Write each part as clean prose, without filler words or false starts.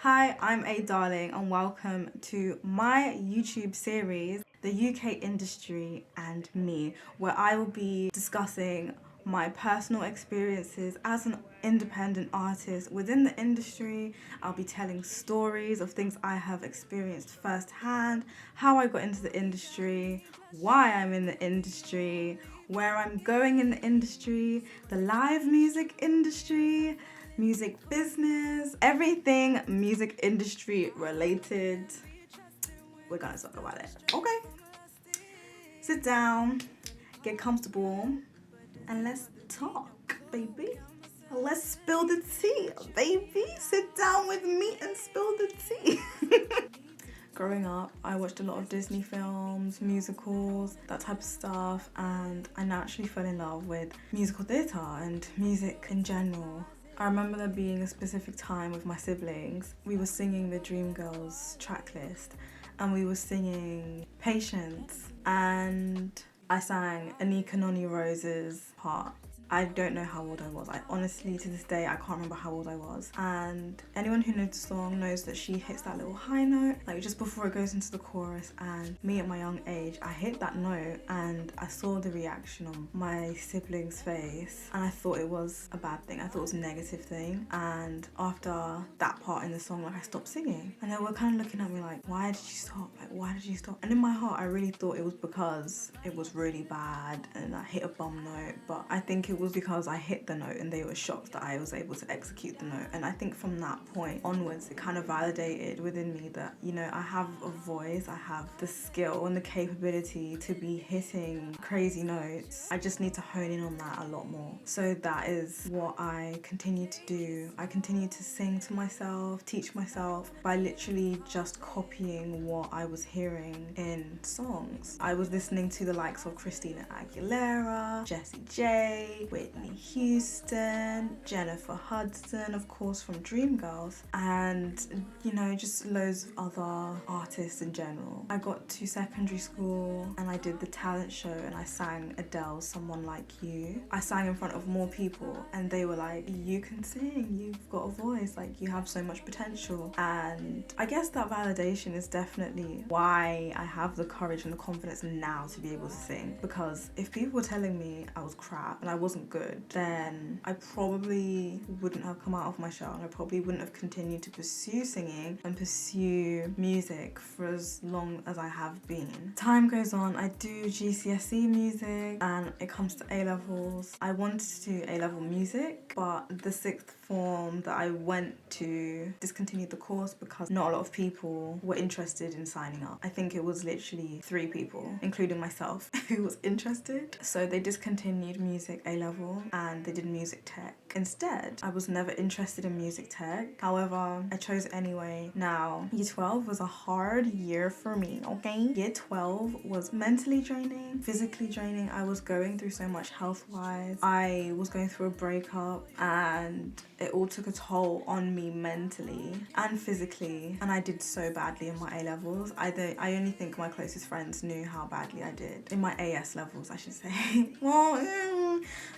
Hi, I'm A Darling and welcome to my YouTube series, The UK Industry and Me, where I will be discussing my personal experiences as an independent artist within the industry. I'll be telling stories of things I have experienced firsthand, how I got into the industry, why I'm in the industry, where I'm going in the industry, the live music industry, music business, everything music industry related. We're gonna talk about it. Okay. Sit down, get comfortable, and let's talk, baby. Let's spill the tea, baby. Sit down with me and spill the tea. Growing up, I watched a lot of Disney films, musicals, that type of stuff, and I naturally fell in love with musical theatre and music in general. I remember there being a specific time with my siblings. We were singing the Dreamgirls track list and we were singing Patience, and I sang Anika Noni Rose's part. I don't know how old I was. I honestly, to this day, I can't remember how old I was. And anyone who knows the song knows that she hits that little high note, like just before it goes into the chorus. And me at my young age, I hit that note and I saw the reaction on my sibling's face. And I thought it was a bad thing. I thought it was a negative thing. And after that part in the song, like I stopped singing. And they were kind of looking at me like, why did you stop? Like, why did you stop? And in my heart, I really thought it was because it was really bad and I hit a bum note. But I think it was because I hit the note and they were shocked that I was able to execute the note. And I think from that point onwards, it kind of validated within me that, you know, I have a voice, I have the skill and the capability to be hitting crazy notes. I just need to hone in on that a lot more. So that is what I continue to do. I continue to sing to myself, teach myself by literally just copying what I was hearing in songs. I was listening to the likes of Christina Aguilera, Jessie J, Whitney Houston, Jennifer Hudson, of course, from Dreamgirls, and, you know, just loads of other artists in general. I got to secondary school and I did the talent show and I sang Adele's Someone Like You. I sang in front of more people and they were like, you can sing, you've got a voice, like you have so much potential. And I guess that validation is definitely why I have the courage and the confidence now to be able to sing, because if people were telling me I was crap and I wasn't good, then I probably wouldn't have come out of my shell and I probably wouldn't have continued to pursue singing and pursue music for as long as I have been. Time goes on, I do GCSE music and it comes to A-levels. I wanted to do A-level music, but the sixth form that I went to discontinued the course because not a lot of people were interested in signing up. I think it was literally 3 people, including myself, who was interested. So they discontinued music A-level and they did music tech instead. I was never interested in music tech. However, I chose it anyway. Now, year 12 was a hard year for me, okay? Year 12 was mentally draining, physically draining. I was going through so much health-wise. I was going through a breakup and it all took a toll on me mentally and physically, and I did so badly in my A-levels. I only think my closest friends knew how badly I did. In my AS levels, I should say. Well,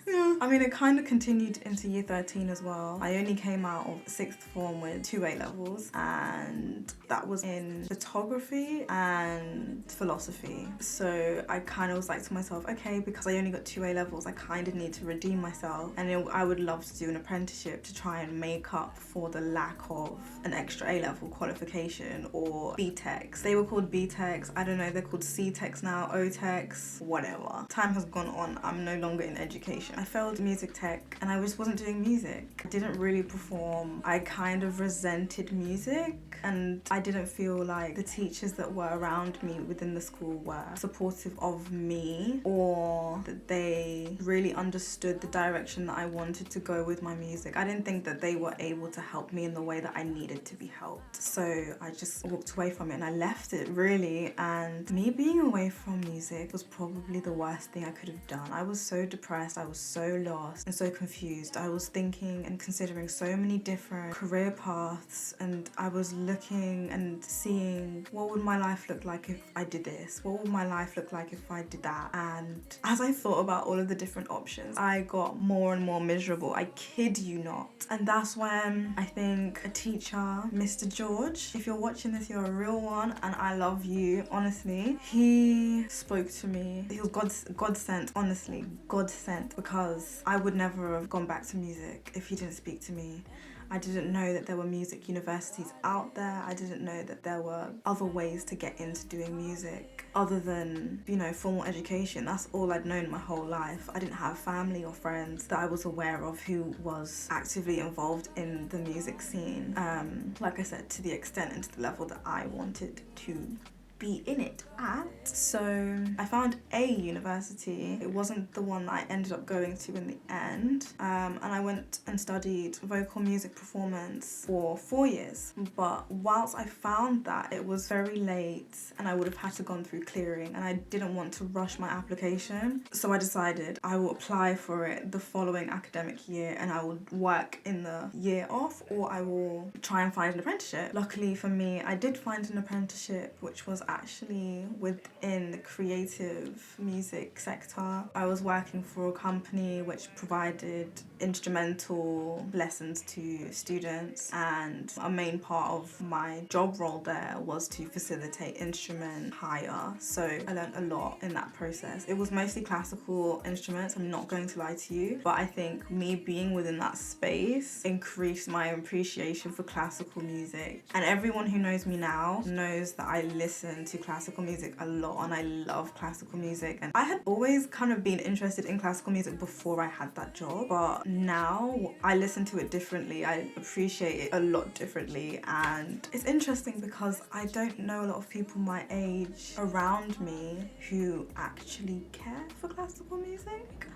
yeah. I mean, it kind of continued into year 13 as well. I only came out of 6th form with 2 A-levels, and that was in photography and philosophy. So I kind of was like to myself, okay, because I only got 2 A-levels, I kind of need to redeem myself, and I would love to do an apprenticeship to try and make up for the lack of an extra A-level qualification or B-Techs. They were called B-Techs, I don't know, they're called C-Techs now, O-Techs, whatever. Time has gone on, I'm no longer in education. I failed music tech and I just wasn't doing music. I didn't really perform. I kind of resented music and I didn't feel like the teachers that were around me within the school were supportive of me, or that they really understood the direction that I wanted to go with my music. I didn't think that they were able to help me in the way that I needed to be helped. So I just walked away from it and I left it, really. And me being away from music was probably the worst thing I could have done. I was so depressed depressed. I was so lost and so confused. I was thinking and considering so many different career paths, and I was looking and seeing what would my life look like if I did this? What would my life look like if I did that? And as I thought about all of the different options, I got more and more miserable. I kid you not. And that's when I think a teacher, Mr. George, if you're watching this, you're a real one and I love you, honestly. He spoke to me. He was God sent, honestly, God sent, because I would never have gone back to music if he didn't speak to me. I didn't know that there were music universities out there. I didn't know that there were other ways to get into doing music other than, you know, formal education. That's all I'd known my whole life. I didn't have family or friends that I was aware of who was actively involved in the music scene. Like I said, to the extent and to the level that I wanted to be in it at. So I found a university. It wasn't the one that I ended up going to in the end, and I went and studied vocal music performance for 4 years. But whilst I found that, it was very late and I would have had to gone through clearing, and I didn't want to rush my application, so I decided I will apply for it the following academic year and I will work in the year off, or I will try and find an apprenticeship. Luckily for me, I did find an apprenticeship which was actually within the creative music sector. I was working for a company which provided instrumental lessons to students, and a main part of my job role there was to facilitate instrument hire. So I learned a lot in that process. It was mostly classical instruments, I'm not going to lie to you, but I think me being within that space increased my appreciation for classical music. And everyone who knows me now knows that I listen to classical music a lot and I love classical music, and I had always kind of been interested in classical music before I had that job, but now I listen to it differently. I appreciate it a lot differently, and it's interesting because I don't know a lot of people my age around me who actually care for classical music.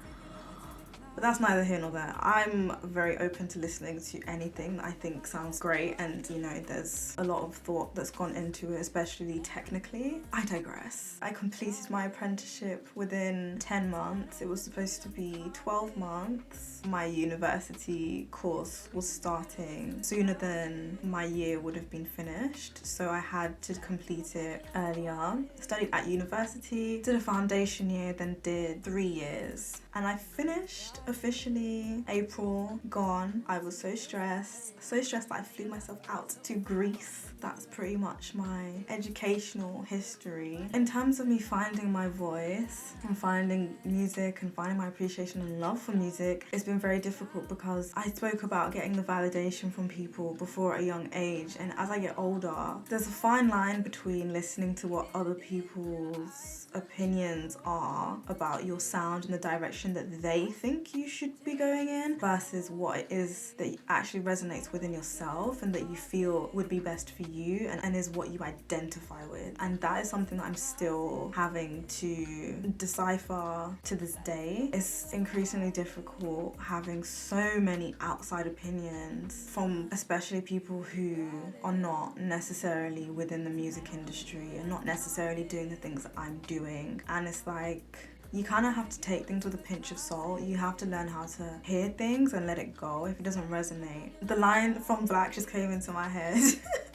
But that's neither here nor there. I'm very open to listening to anything that I think sounds great, and you know, there's a lot of thought that's gone into it, especially technically. I digress. I completed my apprenticeship within 10 months. It was supposed to be 12 months. My university course was starting sooner than my year would have been finished, so I had to complete it earlier. Studied at university, did a foundation year, then did 3 years, and I finished officially April gone. I was so stressed that I flew myself out to Greece. That's pretty much my educational history. In terms of me finding my voice and finding music and finding my appreciation and love for music, it's been very difficult because I spoke about getting the validation from people before a young age, and as I get older, there's a fine line between listening to what other people's opinions are about your sound and the direction that they think you should be going in versus what it is that actually resonates within yourself and that you feel would be best for you and is what you identify with. And that is something that I'm still having to decipher to this day. It's increasingly difficult having so many outside opinions from especially people who are not necessarily within the music industry and not necessarily doing the things that I'm doing. And it's like, you kind of have to take things with a pinch of salt. You have to learn how to hear things and let it go if it doesn't resonate. The line from Black just came into my head.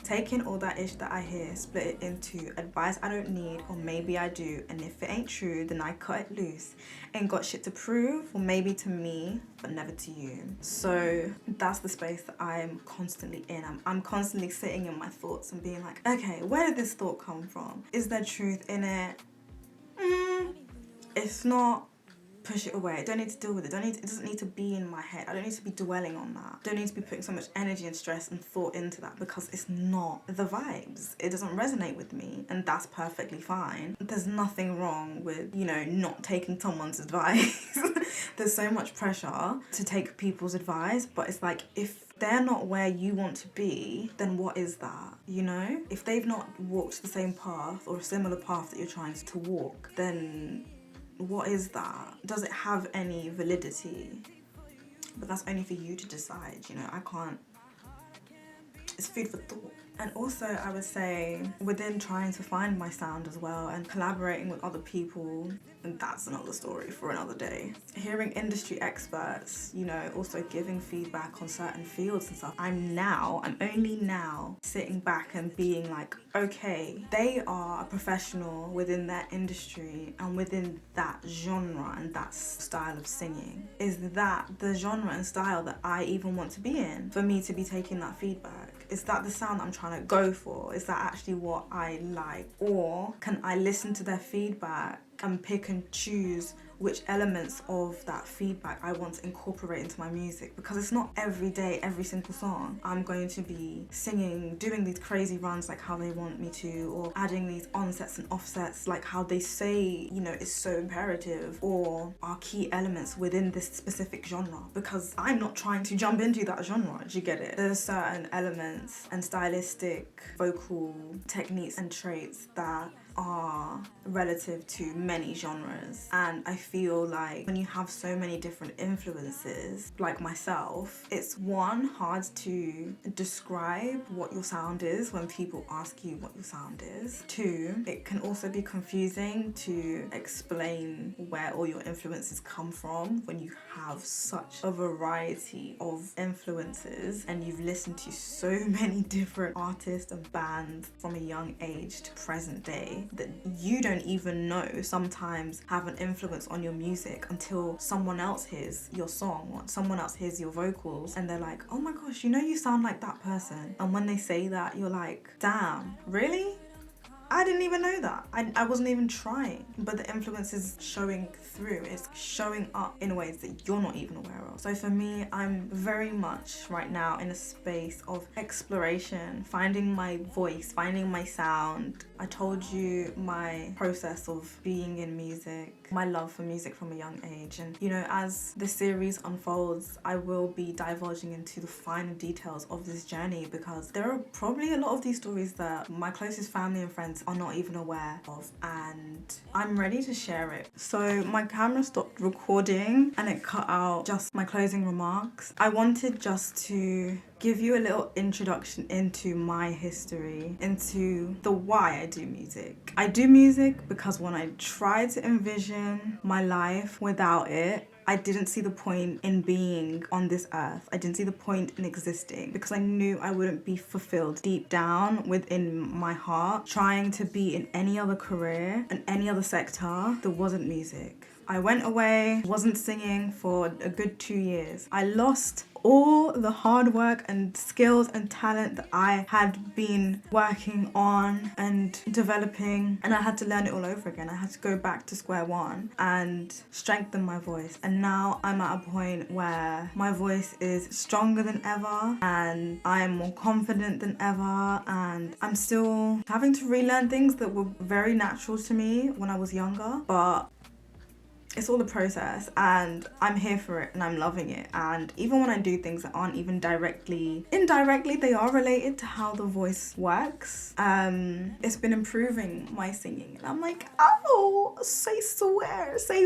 Taking all that ish that I hear, split it into advice I don't need, or maybe I do, and if it ain't true, then I cut it loose. Ain't got shit to prove, or maybe to me, but never to you. So that's the space that I'm constantly in. I'm constantly sitting in my thoughts and being like, okay, where did this thought come from? Is there truth in it? If not, push it away. I don't need to deal with it. It doesn't need to be in my head. I don't need to be dwelling on that. I don't need to be putting so much energy and stress and thought into that because it's not the vibes. It doesn't resonate with me, and that's perfectly fine. There's nothing wrong with, you know, not taking someone's advice. There's so much pressure to take people's advice, but it's like, if they're not where you want to be, then what is that, you know? If they've not walked the same path or a similar path that you're trying to walk, then what is that? Does it have any validity? But that's only for you to decide, you know? I can't. It's food for thought. And also, I would say, within trying to find my sound as well and collaborating with other people, and that's another story for another day. Hearing industry experts, you know, also giving feedback on certain fields and stuff. I'm only now sitting back and being like, okay, they are a professional within their industry and within that genre and that style of singing. Is that the genre and style that I even want to be in? For me to be taking that feedback? Is that the sound that I'm trying to go for? Is that actually what I like? Or can I listen to their feedback and pick and choose which elements of that feedback I want to incorporate into my music? Because it's not every day, every single song I'm going to be singing, doing these crazy runs like how they want me to, or adding these onsets and offsets like how they say, you know, is so imperative, or are key elements within this specific genre, because I'm not trying to jump into that genre. Do you get it? There's certain elements and stylistic vocal techniques and traits that are relative to many genres, and I feel like when you have so many different influences like myself, it's one, hard to describe what your sound is when people ask you what your sound is. Two, it can also be confusing to explain where all your influences come from when you have such a variety of influences and you've listened to so many different artists and bands from a young age to present day that you don't even know sometimes have an influence on your music until someone else hears your song or someone else hears your vocals and they're like, oh my gosh, you know, you sound like that person. And when they say that, you're like, damn, really? I didn't even know that. I wasn't even trying. But the influence is showing through. It's showing up in ways that you're not even aware of. So for me, I'm very much right now in a space of exploration, finding my voice, finding my sound. I told you my process of being in music, my love for music from a young age. And, you know, as the series unfolds, I will be divulging into the finer details of this journey, because there are probably a lot of these stories that my closest family and friends are not even aware of, and I'm ready to share it. So my camera stopped recording and it cut out just my closing remarks. I wanted just to give you a little introduction into my history, into the why I do music. I do music because when I tried to envision my life without it, I didn't see the point in being on this earth. I didn't see the point in existing, because I knew I wouldn't be fulfilled deep down within my heart trying to be in any other career and any other sector that wasn't music. I went away, wasn't singing for a good 2 years. I lost all the hard work and skills and talent that I had been working on and developing, and I had to learn it all over again. I had to go back to square one and strengthen my voice. And now I'm at a point where my voice is stronger than ever and I'm more confident than ever, and I'm still having to relearn things that were very natural to me when I was younger, but it's all a process and I'm here for it and I'm loving it. And even when I do things that aren't even indirectly, they are related to how the voice works. It's been improving my singing. And I'm like, oh, say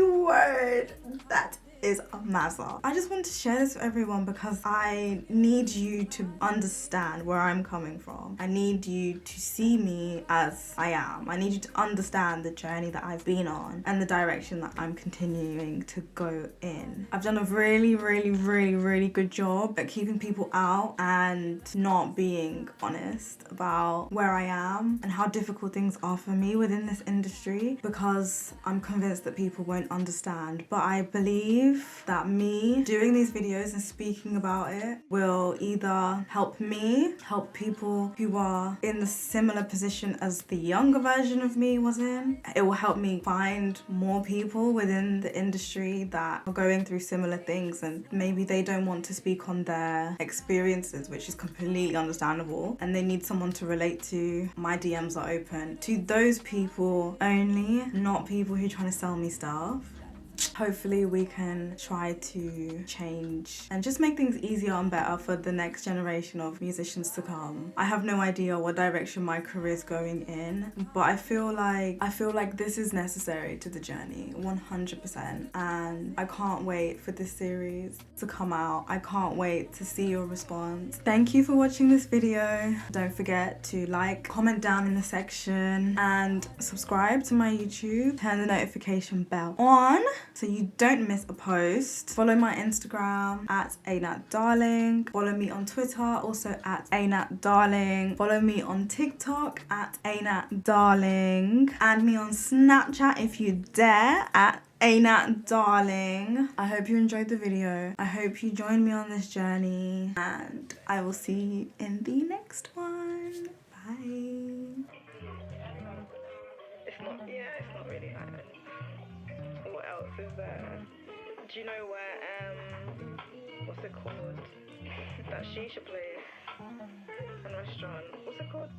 word. That is a mazza. I just want to share this with everyone because I need you to understand where I'm coming from. I need you to see me as I am. I need you to understand the journey that I've been on and the direction that I'm continuing to go in. I've done a really, really, really, really good job at keeping people out and not being honest about where I am and how difficult things are for me within this industry, because I'm convinced that people won't understand. But I believe that me doing these videos and speaking about it will either help me, help people who are in the similar position as the younger version of me was in. It will help me find more people within the industry that are going through similar things and maybe they don't want to speak on their experiences, which is completely understandable, and they need someone to relate to. My DMs are open to those people only, not people who are trying to sell me stuff. hopefully we can try to change and just make things easier and better for the next generation of musicians to come. I have no idea what direction my career is going in, but I feel like this is necessary to the journey, 100%. And I can't wait for this series to come out. I can't wait to see your response. Thank you for watching this video. Don't forget to like, comment down in the section, and subscribe to my YouTube. Turn the notification bell on so you don't miss a post. Follow my Instagram at @ainatdarling. Follow me on Twitter, also at @ainatdarling. Follow me on TikTok at @ainatdarling. Add me on Snapchat if you dare at @ainatdarling. I hope you enjoyed the video. I hope you join me on this journey, and I will see you in the next one. Bye. It's not really high. What else is there? Do you know where, what's it called? That shisha place and restaurant. What's it called?